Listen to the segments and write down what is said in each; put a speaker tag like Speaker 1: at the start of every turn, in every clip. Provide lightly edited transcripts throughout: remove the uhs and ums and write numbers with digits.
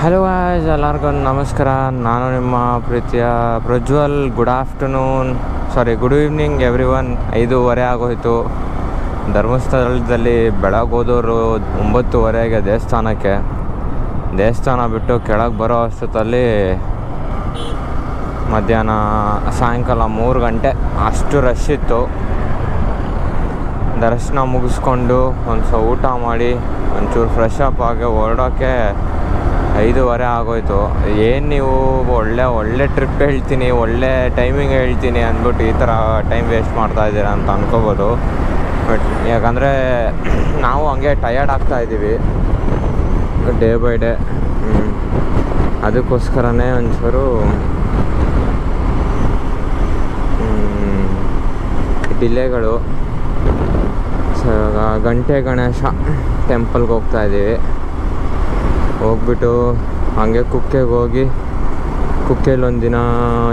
Speaker 1: Hello guys, ಎಲ್ಲರಿಗೂ ನಮಸ್ಕಾರ. ನಾನು ನಿಮ್ಮ ಪ್ರೀತಿಯ Prajwal. Good evening every one. 5:30 ಆಗೋಯಿತು. ಧರ್ಮಸ್ಥಳದಲ್ಲಿ ಬೆಳಗೋದವರು 9:30ಗೆ ದೇವಸ್ಥಾನ ಬಿಟ್ಟು ಕೆಳಗೆ ಬರೋ ಅಷ್ಟೊತ್ತಲ್ಲಿ ಸಾಯಂಕಾಲ 3 ಗಂಟೆ ಅಷ್ಟು ರಶ್ ಇತ್ತು. ದರ್ಶನ ಮುಗಿಸ್ಕೊಂಡು ಒಂದು ಊಟ ಮಾಡಿ ಒಂಚೂರು ಫ್ರೆಶ್ ಅಪ್ ಆಗಿ ಹೊರಡೋಕ್ಕೆ 5:30 ಆಗೋಯ್ತು. ಏನು ನೀವು ಒಳ್ಳೆ ಟ್ರಿಪ್ ಹೇಳ್ತೀನಿ, ಒಳ್ಳೆ ಟೈಮಿಂಗ್ ಹೇಳ್ತೀನಿ ಅಂದ್ಬಿಟ್ಟು ಈ ಥರ ಟೈಮ್ ವೇಸ್ಟ್ ಮಾಡ್ತಾಯಿದ್ದೀರಾ ಅಂತ ಅನ್ಕೋಬೋದು. ಬಟ್ ಯಾಕಂದರೆ ನಾವು ಹಂಗೆ ಟಯರ್ಡ್ ಆಗ್ತಾಯಿದ್ದೀವಿ ಡೇ ಬೈ ಡೇ. ಅದಕ್ಕೋಸ್ಕರನೇ ಒಂಚೂರು ಡಿಲೇಗಳು. ಸೊ ಗಂಟೆ ಗಣೇಶ ಟೆಂಪಲ್ಗೆ ಹೋಗ್ತಾಯಿದ್ದೀವಿ. ಹೋಗ್ಬಿಟ್ಟು ಹಾಗೆ ಕುಕ್ಕೆಯಲ್ಲಿ ಒಂದಿನ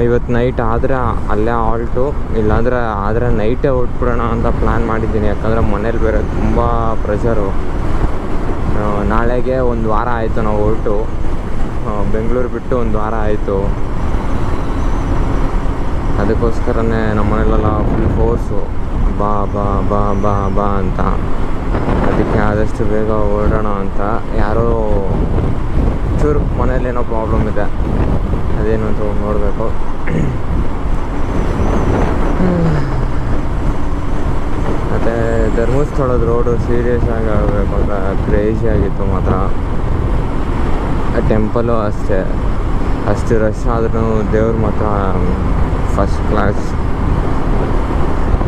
Speaker 1: ಇವತ್ತು ನೈಟ್ ಆದರೆ ಅಲ್ಲೇ ಆಲ್ಟು, ಇಲ್ಲಾಂದರೆ ನೈಟೇ ಹೊರಟ್ಬಿಡೋಣ ಅಂತ ಪ್ಲ್ಯಾನ್ ಮಾಡಿದ್ದೀನಿ. ಯಾಕಂದರೆ ಮನೇಲಿ ಬೇರೆ ತುಂಬ ಪ್ರೆಷರು. ನಾಳೆಗೆ 1 ವಾರ ಆಯಿತು ನಾವು ಹೊರಟು. ಬೆಂಗಳೂರು ಬಿಟ್ಟು 1 ವಾರ ಆಯಿತು. ಅದಕ್ಕೋಸ್ಕರನೇ ನಮ್ಮ ಮನೇಲೆಲ್ಲ ಫುಲ್ ಫೋರ್ಸು, ಬಾ ಬಾ ಬಾ ಬಾ ಬಾ ಅಂತ. ಅದಕ್ಕೆ ಆದಷ್ಟು ಬೇಗ ಹೊರಡೋಣ ಅಂತ. ಯಾರೋ ಚೂರು ಮನೇಲೇನೋ ಪ್ರಾಬ್ಲಮ್ ಇದೆ, ಅದೇನು ಅಂತ ನೋಡಬೇಕು. ಮತ್ತು ಧರ್ಮಸ್ಥಳದ ರೋಡು ಸೀರಿಯಸ್ ಆಗಿ ಆಗಬೇಕು ಅಂತ ಕ್ರೇಜಿ ಆಗಿತ್ತು ಮಾತ್ರ. ಟೆಂಪಲು ಅಷ್ಟೇ, ಅಷ್ಟು ರಶ್ ಆದ್ರೂ ದೇವ್ರು ಮಾತ್ರ ಫಸ್ಟ್ ಕ್ಲಾಸ್.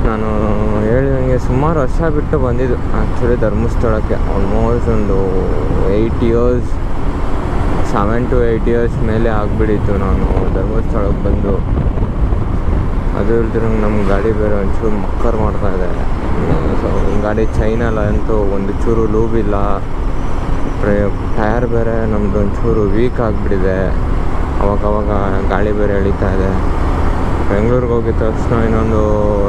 Speaker 1: ನಾನು ಹೇಳಿದಂಗೆ ಸುಮಾರು ವರ್ಷ ಬಿಟ್ಟು ಬಂದಿದ್ದು ಆ್ಯಕ್ಚುಲಿ ಧರ್ಮಸ್ಥಳಕ್ಕೆ. ಆಲ್ಮೋಸ್ಟ್ ಒಂದು 7 to 8 years ಮೇಲೆ ಆಗಿಬಿಟ್ಟಿತ್ತು ನಾನು ಧರ್ಮಸ್ಥಳಕ್ಕೆ ಬಂದು. ಅದು ಇಲ್ದಿರ ನಮ್ಮ ಗಾಡಿ ಬೇರೆ ಒಂಚೂರು ಮಕ್ಕರ್ ಮಾಡ್ತಾಯಿದೆ. ಸೊ ಗಾಡಿ ಚೈನಲ್ಲಂತೂ ಒಂದು ಚೂರು ಲೂಬಿಲ್ಲ. ಟಯರ್ ಬೇರೆ ನಮ್ಮದು ಒಂಚೂರು ವೀಕ್ ಆಗಿಬಿಟ್ಟಿದೆ. ಅವಾಗವಾಗ ಗಾಳಿ ಬೇರೆ ಎಳಿತಾ ಇದೆ. ಬೆಂಗಳೂರಿಗೆ ಹೋಗಿದ ತಕ್ಷಣ ಇನ್ನೊಂದು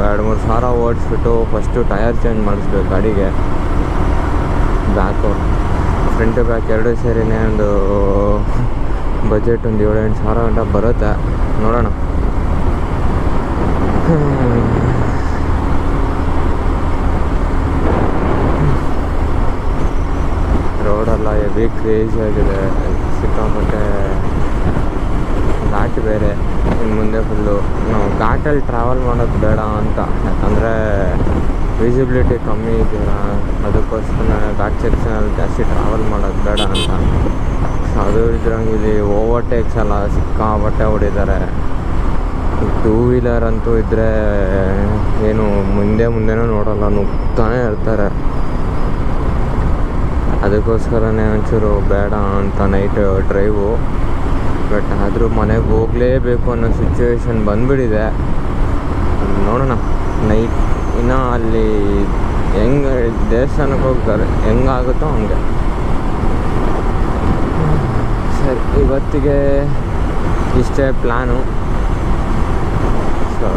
Speaker 1: 2-3 ಸಾವಿರ ಓಡಿಸ್ಬಿಟ್ಟು ಫಸ್ಟು ಟಯರ್ ಚೇಂಜ್ ಮಾಡಿಸ್ಬೇಕು ಗಾಡಿಗೆ. ಫ್ರಂಟು ಬ್ಯಾಕ್ 2 ಸೇರಿನೇ ಒಂದು ಬಜೆಟ್ ಒಂದು 7-8 ಸಾವಿರ ಗಂಟ ಬರುತ್ತೆ. ನೋಡೋಣ. ರೋಡೆಲ್ಲ ಹೆವಿ ಕ್ರೇಜಿ ಆಗಿದೆ, ಸಿಕ್ಕಾಪಟ್ಟೆ. ಘಾಟ್ ಬೇರೆ ಇನ್ನು ಮುಂದೆ ಫುಲ್ಲು. ನಾವು ಘಾಟಲ್ಲಿ ಟ್ರಾವೆಲ್ ಮಾಡೋದು ಬೇಡ ಅಂತ, ಯಾಕಂದರೆ ವಿಸಿಬಿಲಿಟಿ ಕಮ್ಮಿ ಇದೆಯಲ್ಲ, ಅದಕ್ಕೋಸ್ಕರ ಘಾಟ್ ಸೆಕ್ಷನಲ್ಲಿ ಜಾಸ್ತಿ ಟ್ರಾವೆಲ್ ಮಾಡೋದು ಬೇಡ ಅಂತ. ಸೊ ಅದು ಇದ್ರಂಗೆ ಇಲ್ಲಿ ಓವರ್ಟೇಕ್ಸ್ ಎಲ್ಲ ಸಿಕ್ಕಾಪಟ್ಟೆ ಹೊಡಿತಾರೆ. 2 ವೀಲರ್ ಅಂತೂ ಇದ್ದರೆ ಏನು ಮುಂದೆನೂ ನೋಡೋಲ್ಲ, ನುಗ್ತಾನೆ ಇರ್ತಾರೆ. ಅದಕ್ಕೋಸ್ಕರನೇ ಒಂಚೂರು ಬೇಡ ಅಂತ ನೈಟ್ ಡ್ರೈವು. ಬಟ್ ಆದರೂ ಮನೆಗೆ ಹೋಗಲೇಬೇಕು ಅನ್ನೋ ಸಿಚುವೇಶನ್ ಬಂದುಬಿಟ್ಟಿದೆ. ನೋಡೋಣ ನೈಟ್ ಇನ್ನು ಅಲ್ಲಿ ಹೆಂಗೆ ದೇವಸ್ಥಾನಕ್ಕೆ ಹೋಗ್ತಾರೆ, ಹೆಂಗಾಗುತ್ತೋ ಹಂಗೆ. ಸರಿ, ಇವತ್ತಿಗೆ ಇಷ್ಟೇ ಪ್ಲ್ಯಾನು. ಸೊ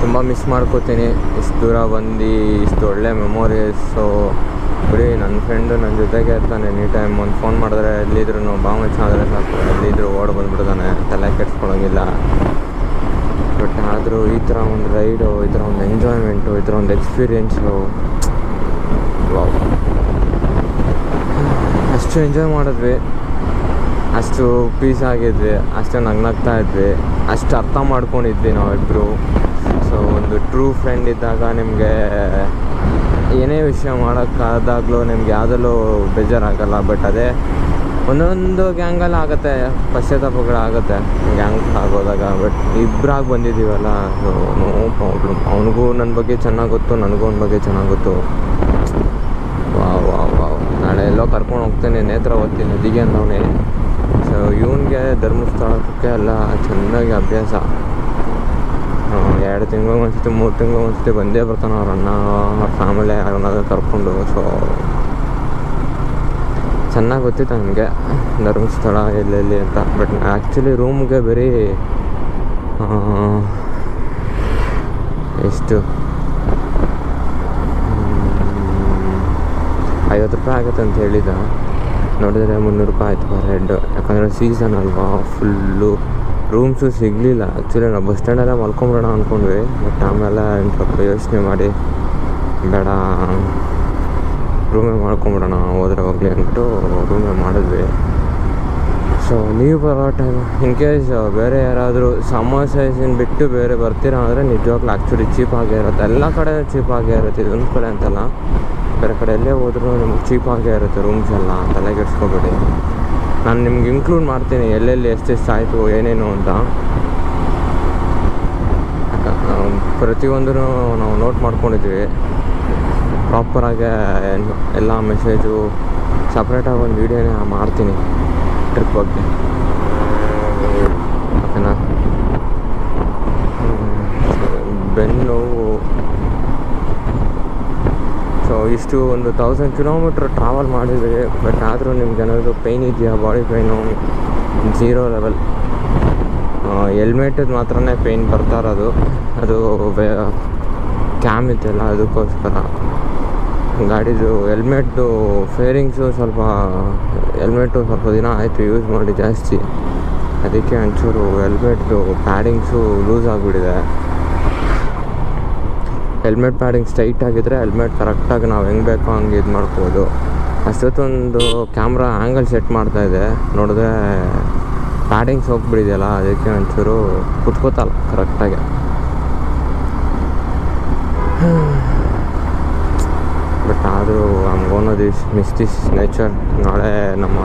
Speaker 1: ತುಂಬ ಮಿಸ್ ಮಾಡ್ಕೋತೀನಿ ಇಷ್ಟು ದೂರ ಬಂದು, ಇಷ್ಟು ಒಳ್ಳೆ ಮೆಮೊರೀಸು. ಬಿಡಿ, ನನ್ನ ಫ್ರೆಂಡು ನನ್ನ ಜೊತೆಗೆ ಇರ್ತಾನೆ ಎನಿ ಟೈಮ್. ಒಂದು ಫೋನ್ ಮಾಡಿದ್ರೆ ಎಲ್ಲಿದ್ರು ಬಾಮಚ್ಚ ಆದರೆ ಸಾಕು, ಎಲ್ಲಿದ್ದರೂ ಓಡಿ ಬಂದುಬಿಡ್ತಾನೆ, ತಲೆ ಕೆಡ್ಸ್ಕೊಳಂಗಿಲ್ಲ. ಬಟ್ ಆದರೂ ಈ ಥರ ಒಂದು ರೈಡು, ಈ ಥರ ಒಂದು ಎಂಜಾಯ್ಮೆಂಟು, ಈ ಥರ ಒಂದು ಎಕ್ಸ್ಪೀರಿಯೆನ್ಸು, ಅಷ್ಟು ಎಂಜಾಯ್ ಮಾಡಿದ್ವಿ, ಅಷ್ಟು ಪೀಸ್ ಆಗಿದ್ವಿ, ಅಷ್ಟು ನಗ್ನಗ್ತಾ ಇದ್ವಿ, ಅಷ್ಟು ಅರ್ಥ ಮಾಡ್ಕೊಂಡಿದ್ವಿ ನಾವಿಬ್ಬರು. ಸೊ ಒಂದು ಟ್ರೂ ಫ್ರೆಂಡ್ ಇದ್ದಾಗ ನಿಮಗೆ ಏನೇ ವಿಷಯ ಮಾಡೋಕ್ಕಾದಾಗಲೂ ನಿಮ್ಗೆ ಯಾವುದಲ್ಲೂ ಬೇಜಾರಾಗಲ್ಲ. ಬಟ್ ಅದೇ ಒಂದೊಂದು ಗ್ಯಾಂಗಲ್ಲಿ ಆಗುತ್ತೆ, ಪಶ್ಚಾತ್ತಾಪಗಳಾಗುತ್ತೆ ಗ್ಯಾಂಗ್ ಆಗೋದಾಗ. ಬಟ್ ಇಬ್ಬರಾಗಿ ಬಂದಿದ್ದೀವಲ್ಲ, ನೋ ಪ್ರಾಬ್ಲಮ್. ಅವನಿಗೂ ನನ್ನ ಬಗ್ಗೆ ಚೆನ್ನಾಗಿ ಗೊತ್ತು, ನನಗೂ ಅವನ ಬಗ್ಗೆ ಚೆನ್ನಾಗಿ ಗೊತ್ತು. ವಾವ್ ನಾಳೆ ಎಲ್ಲೋ ಕರ್ಕೊಂಡು ಹೋಗ್ತೇನೆ, ನೇತ್ರಾವತಿ ನದಿಗೆ ಅಂದವನೇ. ಸೊ ಇವನಿಗೆ ಧರ್ಮಸ್ಥಳಕ್ಕೆ ಎಲ್ಲ ಚೆನ್ನಾಗಿ ಅಭ್ಯಾಸ. 2 ತಿಂಗಳು ಒಂದ್ಸತಿ 3 ತಿಂಗಳು ಒಂದ್ಸತಿ ಬಂದೇ ಬರ್ತಾನೆ ಅವ್ರ ಅಣ್ಣ, ಅವ್ರ ಫ್ಯಾಮಿಲಿ ಯಾರನ್ನಾದ್ರೂ ಕರ್ಕೊಂಡು. ಸೊ ಚೆನ್ನಾಗಿ ಗೊತ್ತಿತ್ತು ನನಗೆ ಧರ್ಮಸ್ಥಳ ಎಲ್ಲೆಲ್ಲಿ ಅಂತ. ಬಟ್ ಆ್ಯಕ್ಚುಲಿ ರೂಮ್ಗೆ ಬರೀ ಎಷ್ಟು 50 ರೂಪಾಯಿ ಆಗುತ್ತೆ ಅಂತ ಹೇಳಿದ. ನೋಡಿದ್ರೆ 300 ರೂಪಾಯಿ ಆಯಿತು ಪರ್ ಹೆಡ್. ಯಾಕಂದರೆ ಸೀಸನ್ ಅಲ್ವಾ, ಫುಲ್ಲು ರೂಮ್ಸು ಸಿಗಲಿಲ್ಲ. ಆ್ಯಕ್ಚುಲಿ ನಾವು ಬಸ್ ಸ್ಟ್ಯಾಂಡಲ್ಲೇ ಮಲ್ಕೊಂಬಿಡೋಣ ಅಂದ್ಕೊಂಡ್ವಿ, ಬಟ್ ಆಮೇಲೆ ಸ್ವಲ್ಪ ಯೋಚನೆ ಮಾಡಿ ಬೇಡ ರೂಮೇ ಮಾಡ್ಕೊಂಬಿಡೋಣ ಹೋದ್ರೆ ಹೋಗಲಿ ಅಂದ್ಬಿಟ್ಟು ರೂಮೇ ಮಾಡಿದ್ವಿ. ಸೊ ನೀವು ಬರೋ ಟೈಮ್ ಇನ್ ಕೇಸ್ ಬೇರೆ ಯಾರಾದರೂ ಸಮ್ಮರ್ ಸೀಸನ್ ಬಿಟ್ಟು ಬೇರೆ ಬರ್ತೀರಾ ಅಂದರೆ ನಿಜವಾಗ್ಲೂ ಆ್ಯಕ್ಚುಲಿ ಚೀಪಾಗೇ ಇರುತ್ತೆ. ಎಲ್ಲ ಕಡೆ ಚೀಪಾಗೇ ಇರುತ್ತೆ, ಇದೊಂದು ಕಡೆ ಅಂತಲ್ಲ, ಬೇರೆ ಕಡೆ ಎಲ್ಲೇ ಹೋದ್ರೂ ನಿಮ್ಗೆ ಚೀಪಾಗೇ ಇರುತ್ತೆ ರೂಮ್ಸ್ ಎಲ್ಲ, ತಲೆಗೆಡ್ಸ್ಕೊಬೇಡಿ. ನಾನು ನಿಮ್ಗೆ ಇನ್ಕ್ಲೂಡ್ ಮಾಡ್ತೀನಿ ಎಲ್ಲೆಲ್ಲಿ ಎಷ್ಟೆಷ್ಟು ಆಯಿತು ಏನೇನು ಅಂತ. ಪ್ರತಿಯೊಂದೂ ನಾವು ನೋಟ್ ಮಾಡ್ಕೊಂಡಿದ್ವಿ ಪ್ರಾಪರಾಗೆ. ಎಲ್ಲ ಮೆಸೇಜು ಸಪ್ರೇಟಾಗಿ ಒಂದು ವೀಡಿಯೋನೇ ಮಾಡ್ತೀನಿ ಟ್ರಿಪ್ ಬಗ್ಗೆ, ಓಕೆನಾ. ಬೆನ್ನು ನೋವು. ಸೊ ಇಷ್ಟು ಒಂದು 1000 ಕಿಲೋಮೀಟ್ರ್ ಟ್ರಾವೆಲ್ ಮಾಡಿದ್ವಿ, ಬಟ್ ಆದರೂ ನಿಮ್ಗೆ ಏನಾದರೂ ಪೇಯ್ನ್ ಇದೆಯಾ, ಬಾಡಿ ಪೇಯ್ನು 0 ಲೆವೆಲ್. ಹೆಲ್ಮೆಟದ್ದು ಮಾತ್ರನೇ ಪೇಯ್ನ್ ಬರ್ತಾ ಇರೋದು, ಅದು ಕ್ಯಾಮ್ ಇದೆಯಲ್ಲ ಅದಕ್ಕೋಸ್ಕರ. ಗಾಡಿದು ಹೆಲ್ಮೆಟ್ದು ಫೇರಿಂಗ್ಸು ಸ್ವಲ್ಪ ದಿನ ಆಯಿತು ಯೂಸ್ ಮಾಡಿ ಜಾಸ್ತಿ, ಅದಕ್ಕೆ ಒಂಚೂರು ಹೆಲ್ಮೆಟ್ದು ಪ್ಯಾಡಿಂಗ್ಸು ಲೂಸ್ ಆಗಿಬಿಟ್ಟಿದೆ. ಹೆಲ್ಮೆಟ್ ಪ್ಯಾಡಿಂಗ್ ಸ್ಟ್ರೈಟ್ ಆಗಿದ್ದರೆ ಹೆಲ್ಮೆಟ್ ಕರೆಕ್ಟಾಗಿ ನಾವು ಹೆಂಗೆ ಬೇಕೋ ಹಂಗೆ ಇದು ಮಾಡ್ಬೋದು. ಅಷ್ಟೊತ್ತೊಂದು ಕ್ಯಾಮ್ರಾ ಆ್ಯಂಗಲ್ ಸೆಟ್ ಮಾಡ್ತಾಯಿದ್ದೆ, ನೋಡಿದ್ರೆ ಪ್ಯಾಡಿಂಗ್ಸ್ ಹೋಗ್ಬಿಟ್ಟಿದೆಯಲ್ಲ, ಅದಕ್ಕೆ ಒಂಚೂರು ಕುತ್ಕೋತಲ್ಲ ಕರೆಕ್ಟಾಗಿ. ಬಟ್ ಆದರೂ I'm gonna miss this nature. ನಾಳೆ ನಮ್ಮ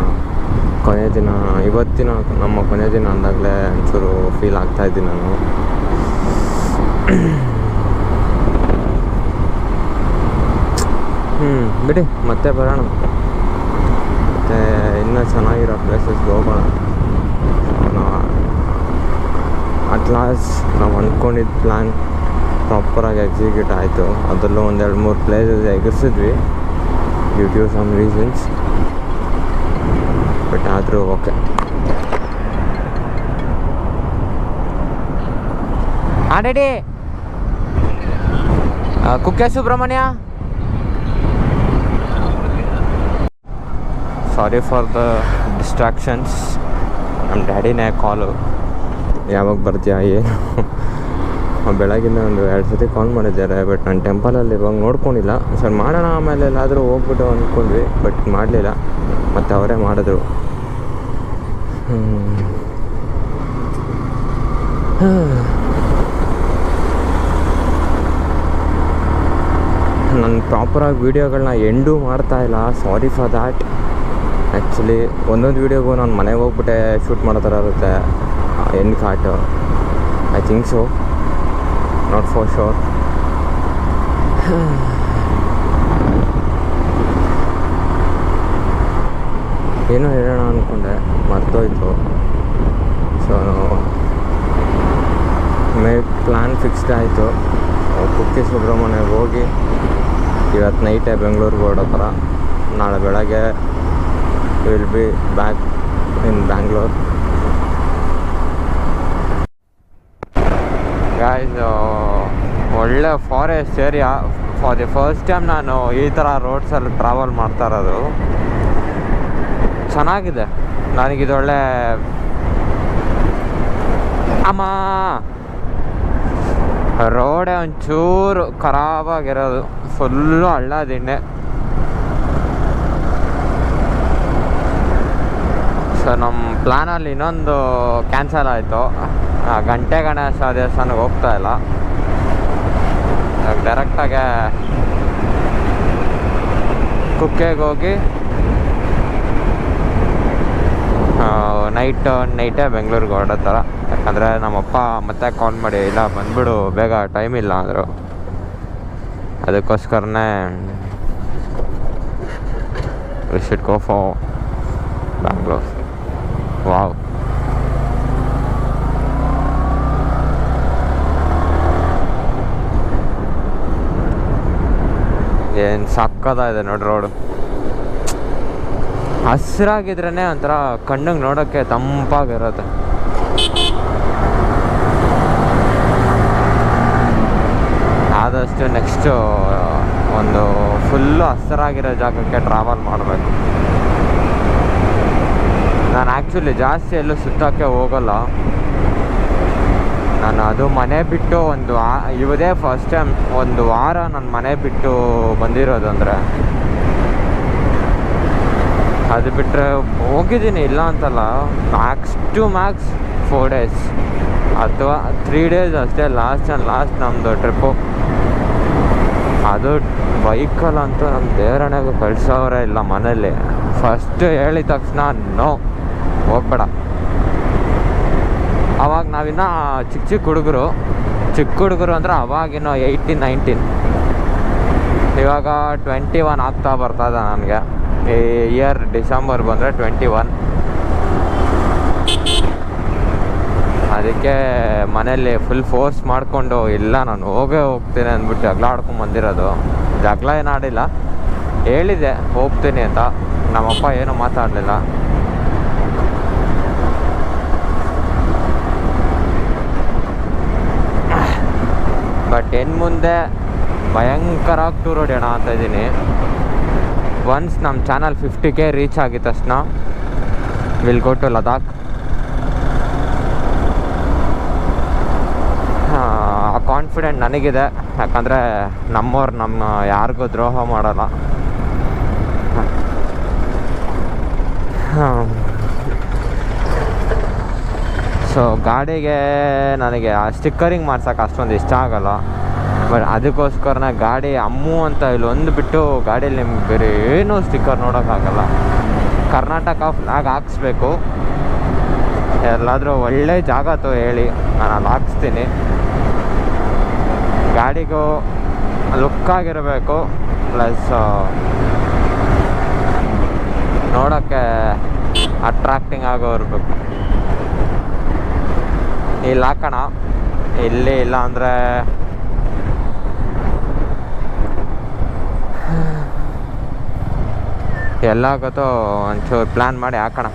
Speaker 1: ಕೊನೆಯ ದಿನ, ಇವತ್ತಿನ ನಮ್ಮ ಕೊನೆಯ ದಿನ ಅಂದಾಗಲೇ ಒಂಚೂರು ಫೀಲ್ ಆಗ್ತಾಯಿದ್ದೀನಿ ನಾನು. ಬಿಡಿ ಮತ್ತೆ ಬರೋಣ, ಮತ್ತು ಇನ್ನೂ ಚೆನ್ನಾಗಿರೋ ಪ್ಲೇಸಸ್ಗೆ ಹೋಗೋಣ. ಅಟ್ ಲಾಸ್ಟ್ ನಾವು ಅಂದ್ಕೊಂಡಿದ್ದ ಪ್ಲ್ಯಾನ್ ಪ್ರಾಪರಾಗಿ ಎಕ್ಸಿಕ್ಯೂಟ್ ಆಯಿತು. ಅದರಲ್ಲೂ 1-2-3 ಪ್ಲೇಸಸ್ ಎಗರ್ಸಿದ್ವಿ due to some reasons, but ಆದರೂ okay. Ready Kukke Subrahmanya. Sorry for the distractions. ನಮ್ಮ ಡ್ಯಾಡಿನೇ ಕಾಲು, ಯಾವಾಗ ಬರ್ತೀಯಾ ಏನು. ಬೆಳಗಿನ 1-2 ಸತಿ ಕಾಲ್ ಮಾಡಿದ್ದಾರೆ, ಬಟ್ ನಾನು ಟೆಂಪಲಲ್ಲಿ ಇವಾಗ ನೋಡ್ಕೊಂಡಿಲ್ಲ. ಸರ್ ಮಾಡೋಣ ಆಮೇಲೆ ಎಲ್ಲಾದರೂ ಹೋಗ್ಬಿಟ್ಟು ಅಂದ್ಕೊಂಡ್ವಿ, ಬಟ್ ಮಾಡಲಿಲ್ಲ. ಮತ್ತು ಅವರೇ ಮಾಡಿದ್ರು. ನಾನು ಪ್ರಾಪರಾಗಿ ವೀಡಿಯೋಗಳನ್ನ ಎಂಡೂ ಮಾಡ್ತಾಯಿಲ್ಲ, ಸಾರಿ ಫಾರ್ ದ್ಯಾಟ್. ಆ್ಯಕ್ಚುಲಿ ಒಂದೊಂದು ವೀಡಿಯೋಗೂ ನಾನು ಮನೆಗೆ ಹೋಗ್ಬಿಟ್ಟೆ ಶೂಟ್ ಮಾಡೋ ಥರ ಇರುತ್ತೆ end cart. I think so, not for sure. ಏನೋ ಹೇಳೋಣ ಅಂದ್ಕೊಂಡೆ, ಮರ್ತೋಯ್ತು. ಸೊ ಪ್ಲ್ಯಾನ್ ಫಿಕ್ಸ್ಡ್ ಆಯಿತು. ಕುಕ್ಕೆ ಸುಬ್ರಹ್ಮಣ್ಯಗೆ ಹೋಗಿ ಇವತ್ತು ನೈಟೇ ಬೆಂಗಳೂರಿಗೆ ಹೊರಡೋ ಥರ. ನಾಳೆ ಬೆಳಗ್ಗೆ will be back in Bangalore. Guys, ಒಳ್ಳೆ forest area. For the first time ನಾನು ಈ ಥರ ರೋಡ್ಸಲ್ಲಿ ಟ್ರಾವೆಲ್ ಮಾಡ್ತಾ ಇರೋದು. ಚೆನ್ನಾಗಿದೆ. ನನಗಿದೊಳ್ಳೆ ರೋಡೇ ಒಂಚೂರು ಖರಾಬಾಗಿರೋದು, ಫುಲ್ಲು ಹಳ್ಳ ದಿಣ್ಣೆ. ಸೊ ನಮ್ಮ ಪ್ಲ್ಯಾನಲ್ಲಿ ಇನ್ನೊಂದು ಕ್ಯಾನ್ಸಲ್ ಆಯಿತು. ಗಂಟೆ ಗಣೇಶ ದೇವಸ್ಥಾನಕ್ಕೆ ಹೋಗ್ತಾ ಇಲ್ಲ, ಡೈರೆಕ್ಟಾಗೆ ಕುಕ್ಕೆಗೆ ಹೋಗಿ ನೈಟೇ ಬೆಂಗಳೂರಿಗೆ ಹೊರಡೋ ಥರ. ಯಾಕಂದರೆ ನಮ್ಮಪ್ಪ ಮತ್ತೆ ಕಾಲ್ ಮಾಡಿ ಇಲ್ಲ ಬಂದುಬಿಡು ಬೇಗ, ಟೈಮ್ ಇಲ್ಲ ಅಂದರು. ಅದಕ್ಕೋಸ್ಕರನೇ we should go for Bangalore. Wow, ಏನು ಸಕ್ಕತ್ತಾಗಿದೆ ನೋಡಿ ರೋಡು. ಹಸಿರಾಗಿದ್ರೇ ಒಂಥರ ಕಣ್ಣಿಗೆ ನೋಡೋಕ್ಕೆ ತಂಪಾಗಿರುತ್ತೆ. ಆದಷ್ಟು ನೆಕ್ಸ್ಟು ಒಂದು ಫುಲ್ಲು ಹಸಿರಾಗಿರೋ ಜಾಗಕ್ಕೆ ಟ್ರಾವೆಲ್ ಮಾಡಬೇಕು. ನಾನು ಆ್ಯಕ್ಚುಲಿ ಜಾಸ್ತಿ ಎಲ್ಲೂ ಸುತ್ತೋಕ್ಕೆ ಹೋಗಲ್ಲ. ನಾನು ಅದು ಮನೆ ಬಿಟ್ಟು ಇದೇ ಫಸ್ಟ್ ಟೈಮ್ ಒಂದು ವಾರ ನಾನು ಮನೆ ಬಿಟ್ಟು ಬಂದಿರೋದು. ಅಂದರೆ ಅದು ಬಿಟ್ಟರೆ ಹೋಗಿದ್ದೀನಿ, ಇಲ್ಲ ಅಂತಲ್ಲ. ಮ್ಯಾಕ್ಸ್ ಟು ಮ್ಯಾಕ್ಸ್ 4 days ಅಥವಾ 3 days ಅಷ್ಟೇ ಲಾಸ್ಟ್ ನಮ್ಮದು ಟ್ರಿಪ್ಪು. ಅದು ಬೈಕಲ್ಲಂತೂ ನಮ್ಮ ದೇವರಣೆಗೂ ಕಳ್ಸೋರೇ ಇಲ್ಲ ಮನೇಲಿ. ಫಸ್ಟ್ ಹೇಳಿದ ತಕ್ಷಣ ನೋ ಹೋಗ್ಬೇಡ. ಅವಾಗ ನಾವಿನ್ನ ಚಿಕ್ಕ ಹುಡುಗರು ಅಂದರೆ ಅವಾಗಿನ್ನೂ 18, 19. ಇವಾಗ 21 ಆಗ್ತಾ ಬರ್ತದೆ ನನಗೆ. ಈ ಇಯರ್ ಡಿಸೆಂಬರ್ ಬಂದರೆ 21. ಅದಕ್ಕೆ ಮನೇಲಿ ಫುಲ್ ಫೋರ್ಸ್ ಮಾಡಿಕೊಂಡು ಇಲ್ಲ ನಾನು ಹೋಗ್ತೀನಿ ಅಂದ್ಬಿಟ್ಟು ಜಗಳ ಆಡ್ಕೊಂಡು ಬಂದಿರೋದು. ಜಗಳ ಏನು ಆಡಿಲ್ಲ, ಹೇಳಿದೆ ಹೋಗ್ತೀನಿ ಅಂತ. ನಮ್ಮಪ್ಪ ಏನೂ ಮಾತಾಡಲಿಲ್ಲ. ಬಟ್ ಮುಂದೆ ಭಯಂಕರವಾಗಿ ಟೂರ್ ಹೊಡೆಯೋಣ ಅಂತ ಇದ್ದೀನಿ. ಒನ್ಸ್ ನಮ್ಮ ಚಾನಲ್ 50K ರೀಚ್ ಆಗಿದ ತಕ್ಷಣ ವಿಲ್ ಗೋ ಟು ಲದಾಖ್. ಆ ಕಾನ್ಫಿಡೆಂಟ್ ನನಗಿದೆ, ಯಾಕಂದರೆ ನಮ್ಮವ್ರು ನಮ್ಮ ಯಾರಿಗೂ ದ್ರೋಹ ಮಾಡಲ್ಲ. ಸೊ ಗಾಡಿಗೆ ನನಗೆ ಸ್ಟಿಕ್ಕರಿಂಗ್ ಮಾಡ್ಸೋಕೆ ಅಷ್ಟೊಂದು ಇಷ್ಟ ಆಗಲ್ಲ. ಬಟ್ ಅದಕ್ಕೋಸ್ಕರನೇ ಗಾಡಿ ಅಮ್ಮು ಅಂತ ಇಲ್ಲೊಂದು ಬಿಟ್ಟು ಗಾಡೀಲಿ ನಿಮ್ಗೆ ಬೇರೆ ಏನೂ ಸ್ಟಿಕ್ಕರ್ ನೋಡೋಕ್ಕಾಗಲ್ಲ. ಕರ್ನಾಟಕ ಫ್ಲಾಗ್ ಹಾಕ್ಸ್ಬೇಕು. ಎಲ್ಲಾದರೂ ಒಳ್ಳೆ ಜಾಗ ಹೇಳಿ, ನಾನು ಅಲ್ಲಿ ಹಾಕ್ಸ್ತೀನಿ. ಗಾಡಿಗೂ ಲುಕ್ಕಾಗಿರಬೇಕು, ಪ್ಲಸ್ ನೋಡೋಕ್ಕೆ ಅಟ್ರಾಕ್ಟಿಂಗ್ ಆಗೋ ಇರಬೇಕು. ಇಲ್ಲಿ ಹಾಕೋಣ, ಇಲ್ಲಿ ಇಲ್ಲ ಅಂದರೆ ಎಲ್ಲಾಗತ್ತೋ ಒಂಚೂರು ಪ್ಲ್ಯಾನ್ ಮಾಡಿ ಹಾಕೋಣ.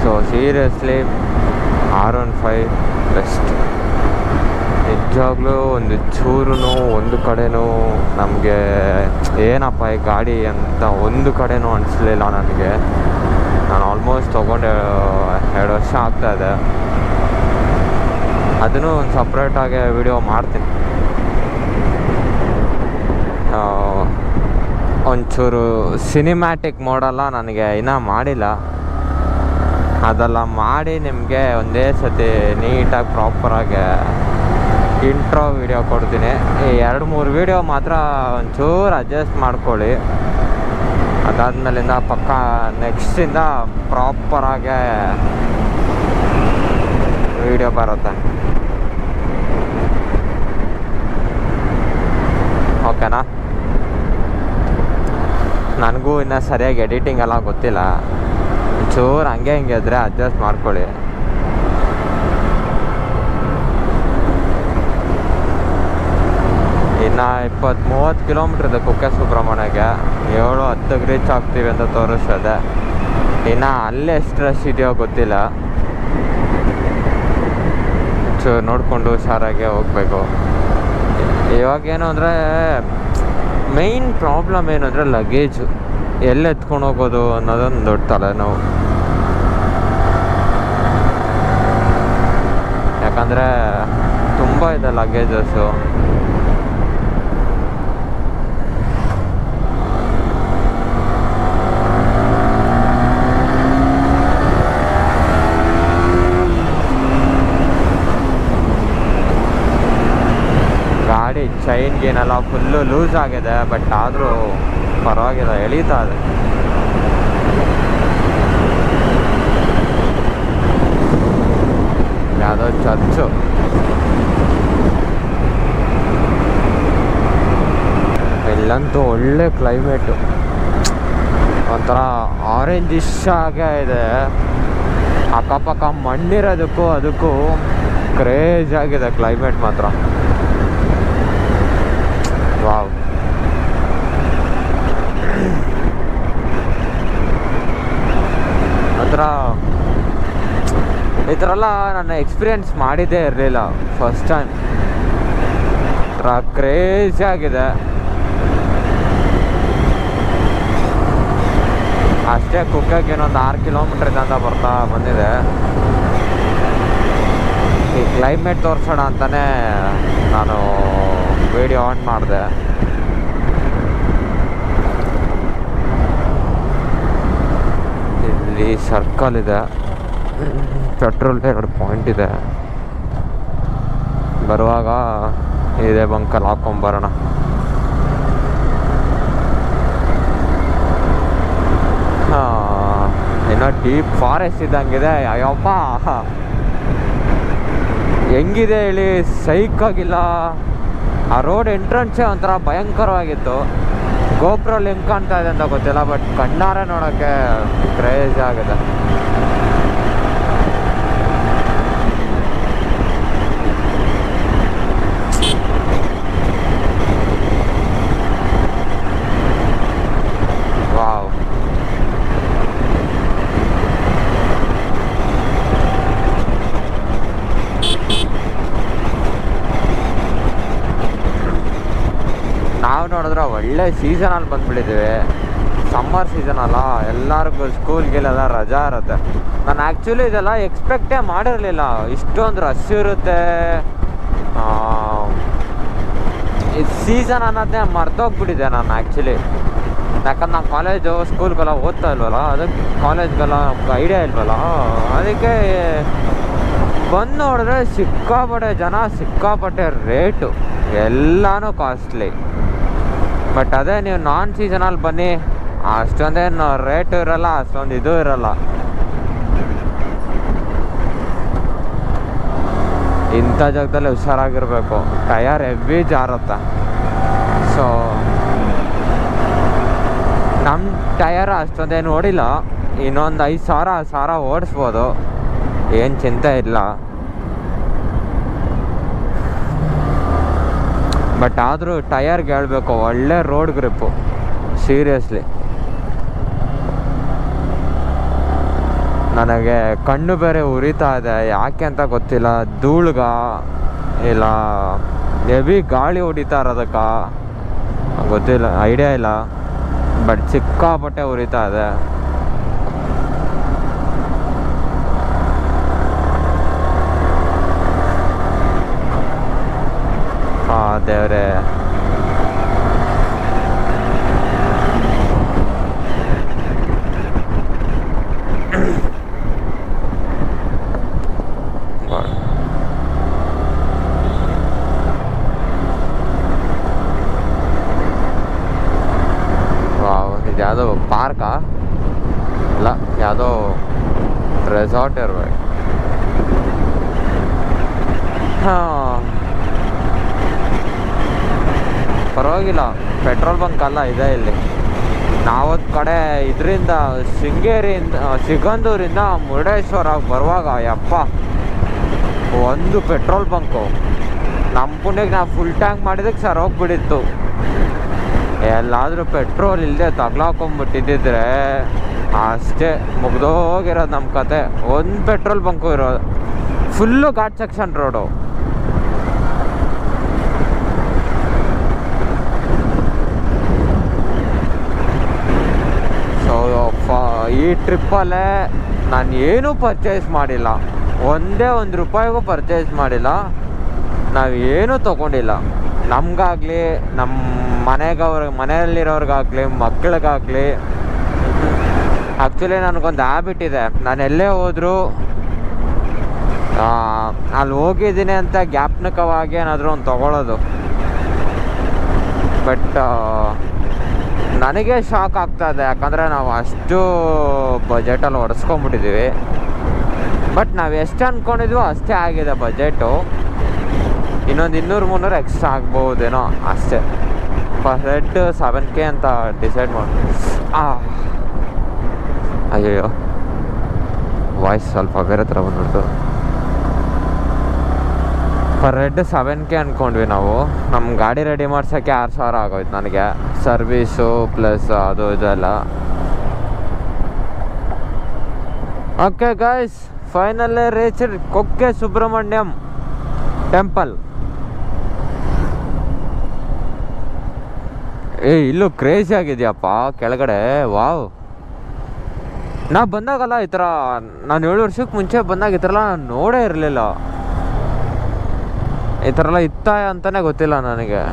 Speaker 1: So seriously R15 best. ನಿಜವಾಗ್ಲೂ ಒಂದು ಚೂರು ಒಂದು ಕಡೆನೂ ನಮಗೆ ಏನಪ್ಪ ಈ ಗಾಡಿ ಅಂತ ಒಂದು ಕಡೆನೂ ಅನಿಸ್ಲಿಲ್ಲ ನನಗೆ. ನಾನು ಆಲ್ಮೋಸ್ಟ್ ತೊಗೊಂಡು 2 ವರ್ಷ ಆಗ್ತಾಯಿದೆ. ಅದನ್ನು ಒಂದು ಸಪ್ರೇಟಾಗಿ ವಿಡಿಯೋ ಮಾಡ್ತೀನಿ. ಒಂಚೂರು ಸಿನಿಮ್ಯಾಟಿಕ್ ಮೋಡೆಲ್ಲ ನನಗೆ ಇನ್ನೂ ಮಾಡಿಲ್ಲ. ಅದೆಲ್ಲ ಮಾಡಿ ನಿಮಗೆ ಒಂದೇ ಸತಿ ನೀಟಾಗಿ ಪ್ರಾಪರಾಗಿ ಇಂಟ್ರೋ ವಿಡಿಯೋ ಕೊಡ್ತೀನಿ. ಈ 2-3 ವಿಡಿಯೋ ಮಾತ್ರ ಒಂಚೂರು ಅಡ್ಜಸ್ಟ್ ಮಾಡ್ಕೊಳ್ಳಿ. ಅದಾದಮೇಲಿಂದ ಪಕ್ಕ ನೆಕ್ಸ್ಟಿಂದ ಪ್ರಾಪರಾಗೆ ವಿಡಿಯೋ ಬರುತ್ತೆ. ಓಕೆನಾ? ನನಗೂ ಇನ್ನೂ ಸರಿಯಾಗಿ ಎಡಿಟಿಂಗ್ ಎಲ್ಲ ಗೊತ್ತಿಲ್ಲ. ಒಂಚೂರು ಹಂಗೆ ಇದ್ದರೆ ಅಡ್ಜಸ್ಟ್ ಮಾಡ್ಕೊಳ್ಳಿ. ಇನ್ನು 20-30 ಕಿಲೋಮೀಟ್ರ್ ಇದೆ ಕುಕ್ಕೆ ಸುಬ್ರಹ್ಮಣ್ಯಗೆ. 7-10 ರೀಚ್ ಆಗ್ತೀವಿ ಅಂತ ತೋರಿಸ್ತದೆ. ಇನ್ನು ಅಲ್ಲೇ ಎಷ್ಟು ರಶ್ ಇದೆಯೋ ಗೊತ್ತಿಲ್ಲ. ನೋಡಿಕೊಂಡು ಹುಷಾರಾಗೆ ಹೋಗಬೇಕು. ಇವಾಗೇನು ಅಂದರೆ ಮೇಯ್ನ್ ಪ್ರಾಬ್ಲಮ್ ಏನು ಅಂದರೆ ಲಗೇಜು ಎಲ್ಲಿ ಎತ್ಕೊಂಡು ಹೋಗೋದು ಅನ್ನೋದೊಂದು ದೊಡ್ಡ ತಲೆನೋವು. ಯಾಕಂದರೆ ತುಂಬ ಇದೆ ಲಗೇಜಸ್ಸು. ಗಾಡಿ ಚೈನ್ ಗೇನೆಲ್ಲ ಫುಲ್ಲು ಲೂಸ್ ಆಗಿದೆ, ಬಟ್ ಆದರೂ ಪರವಾಗಿಲ್ಲ, ಎಳೀತಾ ಇದೆ. ಯಾವುದೋ ಚರ್ಚು. ಇಲ್ಲಂತೂ ಒಳ್ಳೆ ಕ್ಲೈಮೇಟು, ಒಂಥರ ಆರೆಂಜಿಶ್ ಆಗೇ ಇದೆ. ಅಕ್ಕಪಕ್ಕ ಮಣ್ಣಿರೋದಕ್ಕೂ ಅದಕ್ಕೂ ಕ್ರೇಜ್ ಆಗಿದೆ ಕ್ಲೈಮೇಟ್ ಮಾತ್ರ. ವಾವ್. ಈ ಥರ ಎಲ್ಲ ನಾನು ಎಕ್ಸ್ಪೀರಿಯೆನ್ಸ್ ಮಾಡಿದ್ದೇ ಇರಲಿಲ್ಲ, ಫಸ್ಟ್ ಟೈಮ್. ಮಾತ್ರ ಕ್ರೇಜಿ ಆಗಿದೆ. ಅಷ್ಟೇ ಕುಕ್ಕಕ್ಕೆ ಇನ್ನೊಂದು 6 ಕಿಲೋಮೀಟ್ರ್ ಅಂತ ಬರ್ತಾ ಬಂದಿದೆ. ಈ ಕ್ಲೈಮೇಟ್ ತೋರಿಸೋಣ ಅಂತಲೇ ನಾನು ವಿಡಿಯೋ ಆನ್ ಮಾಡಿದೆ. ಇಲ್ಲಿ ಸರ್ಕಲ್ ಇದೆ, ಪೆಟ್ರೋಲ್ 2 ಪಾಯಿಂಟ್ ಇದೆ. ಬರುವಾಗ ಇದೇ ಬಂಕಲ್ಲಿ ಹಾಕೊಂಬರೋಣ. ಏನೋ ಡೀಪ್ ಫಾರೆಸ್ಟ್ ಇದ್ದಂಗಿದೆ. ಅಯ್ಯಪ್ಪ ಹೆಂಗಿದೆ ಹೇಳಿ, ಸೈಕಾಗಿಲ್ಲ. ಆ ರೋಡ್ ಎಂಟ್ರೆನ್ಸೇ ಒಂಥರ ಭಯಂಕರವಾಗಿತ್ತು. ಗೋಪ್ರಲ್ಲಿ ಹೆಂಗೆ ಕಾಣ್ತಾ ಇದೆ ಅಂತ ಗೊತ್ತಿಲ್ಲ, ಬಟ್ ಕಣ್ಣಾರೆ ನೋಡೋಕ್ಕೆ ಕ್ರೇಜ್ ಆಗಿದೆ. ವಾವ್, ನಾವು ನೋಡಿದ್ರೆ ಒಳ್ಳೆ ಸೀಸನಲ್ಲಿ ಬಂದುಬಿಟ್ಟಿದ್ದೀವಿ. ಸಮ್ಮರ್ ಸೀಸನ್ ಅಲ್ಲ, ಎಲ್ಲರಿಗೂ ಸ್ಕೂಲ್ಗೆಲ್ಲ ರಜಾ ಇರುತ್ತೆ. ನಾನು ಆ್ಯಕ್ಚುಲಿ ಇದೆಲ್ಲ ಎಕ್ಸ್ಪೆಕ್ಟೇ ಮಾಡಿರಲಿಲ್ಲ, ಇಷ್ಟೊಂದು ರಶ್ ಇರುತ್ತೆ. ಈ ಸೀಸನ್ ಅನ್ನೋದನ್ನೇ ಮರ್ತೋಗ್ಬಿಟ್ಟಿದೆ ನಾನು ಆ್ಯಕ್ಚುಲಿ. ಯಾಕಂದ್ರೆ ನಾವು ಕಾಲೇಜು ಸ್ಕೂಲ್ಗೆಲ್ಲ ಓದ್ತಾ ಇಲ್ವಲ್ಲ, ಅದಕ್ಕೆ ಕಾಲೇಜ್ಗೆಲ್ಲ ಐಡಿಯಾ ಇಲ್ವಲ್ಲ, ಅದಕ್ಕೆ ಬಂದು ನೋಡಿದ್ರೆ ಸಿಕ್ಕಾಪಟ್ಟೆ ಜನ, ಸಿಕ್ಕಾಪಟ್ಟೆ ರೇಟು, ಎಲ್ಲನೂ ಕಾಸ್ಟ್ಲಿ. ಬಟ್ ಅದೇ ನೀವು ನಾನ್ ಸೀಸನಲ್ಲಿ ಬನ್ನಿ, ಅಷ್ಟೊಂದೇನು ರೇಟು ಇರೋಲ್ಲ, ಅಷ್ಟೊಂದು ಇದು ಇರೋಲ್ಲ. ಇಂಥ ಜಾಗದಲ್ಲಿ ಹುಷಾರಾಗಿರ್ಬೇಕು, ಟಯರ್ ಹೆವಿ ಜಾರುತ್ತೆ. ಸೊ ನಮ್ಮ ಟಯರ್ ಅಷ್ಟೊಂದೇನು ಓಡಿಲ್ಲ, ಇನ್ನೊಂದು 5,000 ಓಡಿಸ್ಬೋದು, ಏನು ಚಿಂತೆ ಇಲ್ಲ. ಬಟ್ ಆದರೂ ಟಯರ್ಗೆ ಹೇಳಬೇಕು, ಒಳ್ಳೆ ರೋಡ್ ಗ್ರಿಪ್ಪು, ಸೀರಿಯಸ್ಲಿ. ನನಗೆ ಕಣ್ಣು ಬೇರೆ ಉರಿತಾ ಇದೆ, ಯಾಕೆ ಅಂತ ಗೊತ್ತಿಲ್ಲ. ಧೂಳ್ಗ ಇಲ್ಲ ಹೆವಿ ಗಾಳಿ ಹೊಡಿತಾ ಇರೋದಕ್ಕ ಗೊತ್ತಿಲ್ಲ, ಐಡಿಯಾ ಇಲ್ಲ. ಬಟ್ ಸಿಕ್ಕಾಪಟ್ಟೆ ಉರಿತಾ ಇದೆ. ದೇವ್ರೆ, ವಾವ್, ಇದು ಯಾವುದೋ ಪಾರ್ಕಾ? ಇಲ್ಲ, ಯಾವುದೋ ರೆಸಾರ್ಟ್ ಇರ್ಬೇಕು. ಹಾಂ, ಪರವಾಗಿಲ್ಲ, ಪೆಟ್ರೋಲ್ ಬಂಕ್ ಅಲ್ಲ ಇದೆ ಇಲ್ಲಿ. ನಾವೊಂದು ಕಡೆ ಇದರಿಂದ ಶೃಂಗೇರಿಯಿಂದ ಸಿಗಂದೂರಿಂದ ಮುರುಡೇಶ್ವರ ಬರುವಾಗ ಯಪ್ಪ ಒಂದು ಪೆಟ್ರೋಲ್ ಬಂಕು, ನಮ್ಮ ಪುಣ್ಯಕ್ಕೆ ನಾವು ಫುಲ್ ಟ್ಯಾಂಕ್ ಮಾಡಿದಕ್ಕೆ ಸರ್ ಹೋಗ್ಬಿಟ್ಟಿತ್ತು. ಎಲ್ಲಾದರೂ ಪೆಟ್ರೋಲ್ ಇಲ್ಲದೆ ತಗ್ಲಾಕೊಂಬಿಟ್ಟಿದ್ದಿದ್ರೆ ಅಷ್ಟೇ ಮುಗ್ದೋಗಿರೋದು ನಮ್ಮ ಕತೆ. ಒಂದು ಪೆಟ್ರೋಲ್ ಬಂಕು ಇರೋದು, ಫುಲ್ಲು ಘಾಟ್ ಸೆಕ್ಷನ್ ರೋಡು. ಈ ಟ್ರಿಪ್ಪಲ್ಲೇ ನಾನು ಏನೂ ಪರ್ಚೇಸ್ ಮಾಡಿಲ್ಲ, ಒಂದೇ ₹1 ಪರ್ಚೇಸ್ ಮಾಡಿಲ್ಲ. ನಾವು ಏನೂ ತೊಗೊಂಡಿಲ್ಲ, ನಮಗಾಗಲಿ ನಮ್ಮ ಮನೆಯಲ್ಲಿರೋರ್ಗಾಗಲಿ ಮಕ್ಕಳಿಗಾಗಲಿ. ಆ್ಯಕ್ಚುಲಿ ನನಗೊಂದು ಹ್ಯಾಬಿಟ್ ಇದೆ, ನಾನು ಎಲ್ಲೇ ಹೋದರೂ ಅಲ್ಲಿ ಹೋಗಿದ್ದೀನಿ ಅಂತ ಜ್ಞಾಪಕವಾಗಿ ಏನಾದರೂ ಒಂದು ತೊಗೊಳ್ಳೋದು. ಬಟ್ ನನಗೆ ಶಾಕ್ ಆಗ್ತಾಯಿದೆ, ಯಾಕಂದರೆ ನಾವು ಅಷ್ಟು ಬಜೆಟಲ್ಲಿ ಹೊಡೆಸ್ಕೊಂಬಿಟ್ಟಿದ್ದೀವಿ. ಬಟ್ ನಾವು ಎಷ್ಟು ಅಂದ್ಕೊಂಡಿದ್ವೋ ಅಷ್ಟೇ ಆಗಿದೆ ಬಜೆಟು. ಇನ್ನೊಂದು 200-300 ಎಕ್ಸ್ಟ್ರಾ ಆಗ್ಬೋದೇನೋ ಅಷ್ಟೇ. ಪರ್ ಹೆಡ್ 7K ಅಂತ ಡಿಸೈಡ್ ಮಾಡಿ. ಅಯ್ಯೋ, ವಾಯ್ಸ್ ಸ್ವಲ್ಪ ಬೇರೆ ಥರ ಬಂದ್ಬಿಡ್ತು. ಪರ್ ಹೆಡ್ 7K ಅಂದ್ಕೊಂಡ್ವಿ ನಾವು. ನಮ್ಮ ಗಾಡಿ ರೆಡಿ ಮಾಡ್ಸೋಕ್ಕೆ 6,000 ಆಗೋಯ್ತು ನನಗೆ, ಸರ್ವೀಸು ಪ್ಲಸ್ ಅದು ಇದೆಲ್ಲ. Okay guys, finally reached Kukke Subramanyam temple. ಇಲ್ಲೂ ಕ್ರೇಜಿ ಆಗಿದೆಯಪ್ಪ ಕೆಳಗಡೆ. ವಾವ್, ನಾ ಬಂದಾಗಲ್ಲ ಈ ಥರ, ನಾನು 7 ವರ್ಷಕ್ಕೆ ಮುಂಚೆ ಬಂದಾಗ ಈ ಥರ ಎಲ್ಲ ನೋಡೇ ಇರಲಿಲ್ಲ. ಈ ಥರ ಎಲ್ಲ ಇತ್ತ ಅಂತಲೇ ಗೊತ್ತಿಲ್ಲ ನನಗೆ.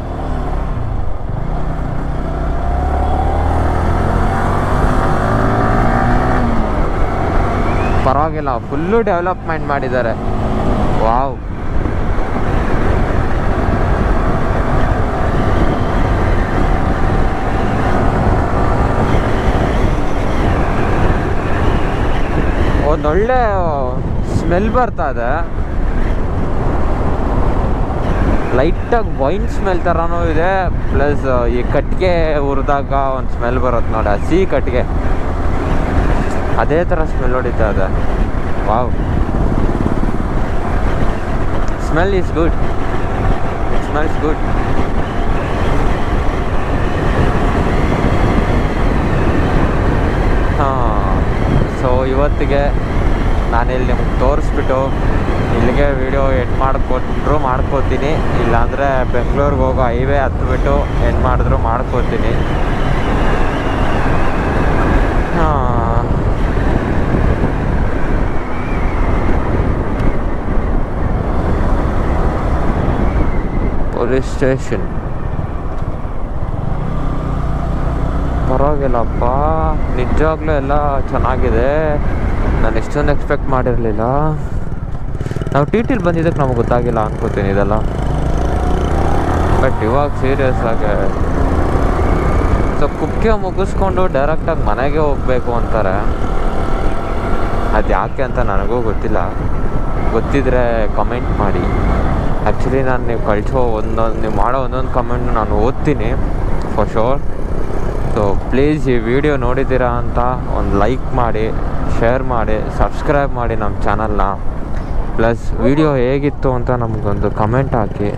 Speaker 1: ಪರವಾಗಿಲ್ಲ, ಫುಲ್ಲು ಡೆವಲಪ್ಮೆಂಟ್ ಮಾಡಿದ್ದಾರೆ. ವಾವ್, ಒಂದೊಳ್ಳೆ ಸ್ಮೆಲ್ ಬರ್ತಾ ಇದೆ. ಲೈಟಾಗಿ ವೈನ್ ಸ್ಮೆಲ್ ಥರನೂ ಇದೆ, ಪ್ಲಸ್ ಈ ಕಟ್ಟಿಗೆ ಹುರಿದಾಗ ಒಂದು ಸ್ಮೆಲ್ ಬರುತ್ತೆ ನೋಡಿ, ಹಸಿ ಕಟ್ಟಿಗೆ, ಅದೇ ಥರ ಸ್ಮೆಲ್ ಹೊಡಿತಾ ಇದೆ. Wow, smell is good, smells good. ಹಾಂ, ಸೊ ಇವತ್ತಿಗೆ ನಾನಿಲ್ಲಿ ನಿಮ್ಗೆ ತೋರಿಸ್ಬಿಟ್ಟು ಇಲ್ಲಿಗೆ ವಿಡಿಯೋ ಎಂಡ್ ಮಾಡ್ಕೋತೀನಿ. ಇಲ್ಲಾಂದರೆ ಬೆಂಗಳೂರಿಗೆ ಹೋಗೋ ಹೈವೇ ಹತ್ಬಿಟ್ಟು ಎಂಡ್ ಮಾಡಿದ್ರು ಮಾಡ್ಕೋತೀನಿ. ಹಾಂ, ಪೊಲೀಸ್ ಸ್ಟೇಷನ್ ಪರವಾಗಿಲ್ಲಪ್ಪ, ನಿಜವಾಗ್ಲೂ ಎಲ್ಲ ಚೆನ್ನಾಗಿದೆ. ನಾನು ಇಷ್ಟೊಂದು ಎಕ್ಸ್ಪೆಕ್ಟ್ ಮಾಡಿರಲಿಲ್ಲ. ನಾವು ಟಿಟಿಲಿ ಬಂದಿದ್ದಕ್ಕೆ ನಮಗೆ ಗೊತ್ತಾಗಿಲ್ಲ ಅನ್ಕೋತೀನಿ ಇದೆಲ್ಲ. ಬಟ್ ಇವಾಗ ಸೀರಿಯಸ್ ಆಗಿ ಸೊ ಕುಕ್ಕೆ ಮುಗಿಸ್ಕೊಂಡು ಡೈರೆಕ್ಟಾಗಿ ಮನೆಗೆ ಹೋಗಬೇಕು ಅಂತಾರೆ. ಅದು ಯಾಕೆ ಅಂತ ನನಗೂ ಗೊತ್ತಿಲ್ಲ, ಗೊತ್ತಿದ್ರೆ ಕಮೆಂಟ್ ಮಾಡಿ. ಆ್ಯಕ್ಚುಲಿ ನಾನು ನೀವು ಕಳಿಸೋ ನೀವು ಮಾಡೋ ಒಂದೊಂದು ಕಮೆಂಟ್ ನಾನು ಓದ್ತೀನಿ ಫಾರ್ ಶೋರ್. ಸೊ ಪ್ಲೀಸ್ ಈ ವಿಡಿಯೋ ನೋಡಿದ್ದೀರಾ ಅಂತ ಒಂದು ಲೈಕ್ ಮಾಡಿ, ಶೇರ್ ಮಾಡಿ, ಸಬ್ಸ್ಕ್ರೈಬ್ ಮಾಡಿ ನಮ್ಮ ಚಾನಲ್ನ. ಪ್ಲಸ್ ವಿಡಿಯೋ ಹೇಗಿತ್ತು ಅಂತ ನಮಗೊಂದು ಕಮೆಂಟ್ ಹಾಕಿ.